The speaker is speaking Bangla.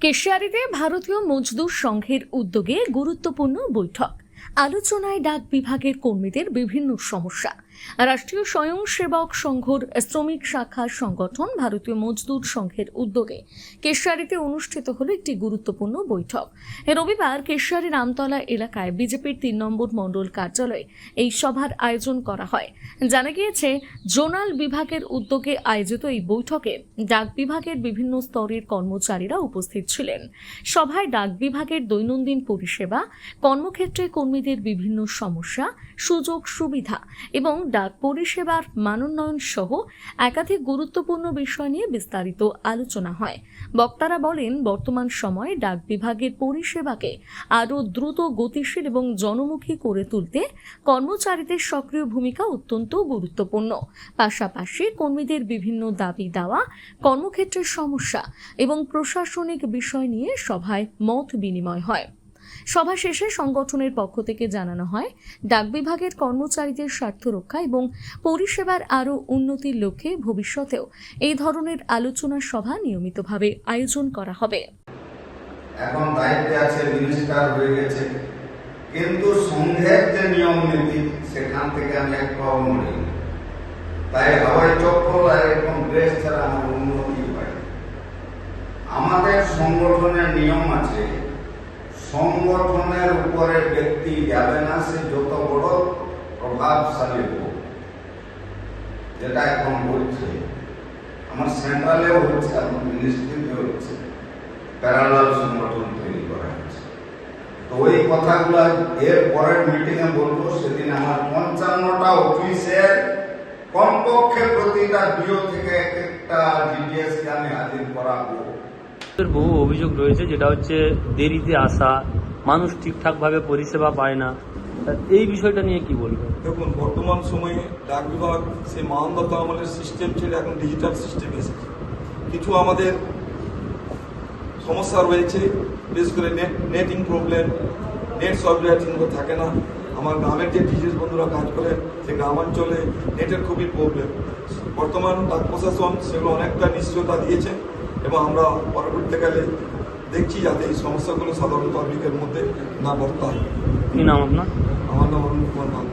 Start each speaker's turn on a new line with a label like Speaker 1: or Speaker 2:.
Speaker 1: কেশিয়ারিতে ভারতীয় মজদুর সংঘের উদ্যোগে গুরুত্বপূর্ণ বৈঠক। আলোচনায় ডাক বিভাগের কর্মীদের বিভিন্ন সমস্যা। রাষ্ট্রীয় স্বয়ংসেবক সংঘর শ্রমিক শাখা সংগঠন ভারতীয় মজদুর সংঘের উদ্যোগে কেশিয়ারিতে অনুষ্ঠিত হল একটি গুরুত্বপূর্ণ বৈঠক। রবিবার কেশিয়ারির আমতলা এলাকায় বিজেপির ৩ নম্বর মণ্ডল কার্যালয়ে এই সভার আয়োজন করা হয়। জানা গিয়েছে, জোনাল বিভাগের উদ্যোগে আয়োজিত এই বৈঠকে ডাক বিভাগের বিভিন্ন স্তরের কর্মচারীরা উপস্থিত ছিলেন। সভায় ডাক বিভাগের দৈনন্দিন পরিষেবা, কর্মক্ষেত্রে কর্মীদের বিভিন্ন সমস্যা, সুযোগ সুবিধা এবং ডাক পরিষেবার মানোন্নয়ন সহ একাধিক গুরুত্বপূর্ণ বিষয় নিয়ে বিস্তারিত আলোচনা হয়। বক্তারা বলেন, বর্তমান সময়ে ডাক বিভাগের পরিষেবাকে আরও দ্রুত, গতিশীল এবং জনমুখী করে তুলতে কর্মচারীদের সক্রিয় ভূমিকা অত্যন্ত গুরুত্বপূর্ণ। পাশাপাশি কর্মীদের বিভিন্ন দাবি দেওয়া, কর্মক্ষেত্রের সমস্যা এবং প্রশাসনিক বিষয় নিয়ে সভায় মত বিনিময় হয়। সভা শেষে সংগঠনের পক্ষ থেকে জানানো হয়, ডাক বিভাগের কর্মচারীদের স্বার্থ রক্ষা এবং পরিষেবার আরও উন্নতির লক্ষ্যে ভবিষ্যতেও এই ধরনের আলোচনা সভা নিয়মিতভাবে আয়োজন করা হবে।
Speaker 2: এখন দায়িত্বে আছে, মিনিস্টার হয়ে গেছে, কিন্তু সংঘের যে নিয়ম নীতি সেখান থেকে আমি একটাও নড়ি। তাই হাওয়াই চপ্পল আর এরকম ড্রেস ছাড়া আমার উন্নতি হয়। আমাদের সংগঠনের নিয়ম আছে, সংগঠনের উপরে ব্যক্তি যাবে না, সে যত বড় প্রভাবশালী হোক। যেটা এখন হচ্ছে, আমার সেন্ট্রালেও হচ্ছে, আমার মিনিস্ট্রিতে হচ্ছে, প্যারালাল সংগঠন তৈরি করা হচ্ছে। তো ওই কথাগুলো এর পরের মিটিংয়ে বলবো। সেদিন আমার 55টা অফিসের কমপক্ষে প্রতিটা বিও থেকে একটা ডিডিএসকে আমি হাজির করাবো।
Speaker 3: বহু অভিযোগ রয়েছে, যেটা হচ্ছে দেরিতে আসা, মানুষ ঠিকঠাকভাবে পরিষেবা পায় না। এই বিষয়টা নিয়ে কি বলবেন?
Speaker 4: দেখুন, বর্তমান সময়ে ডাক বিভাগ সেই মানদত্ত আমলের সিস্টেম ছিল, এখন ডিজিটাল সিস্টেম এসেছে। কিছু আমাদের সমস্যা রয়েছে, বিশেষ করে নেটিং প্রবলেম, নেট সফটওয়্যার ঠিকমতো থাকে না। আমার গ্রামের যে ডিজিএস বন্ধুরা কাজ করেন, সেই গ্রামাঞ্চলে নেটের খুবই প্রবলেম। বর্তমান ডাক প্রশাসন সেগুলো অনেকটা নিশ্চয়তা দিয়েছে এবং আমরা পরবর্তীকালে দেখছি যাতে এই সমস্যাগুলো সাধারণ পাবলিকের মধ্যে না বর্তায়।
Speaker 3: কি নাম আপনার?
Speaker 4: আমার নাম অরুণ কুমার।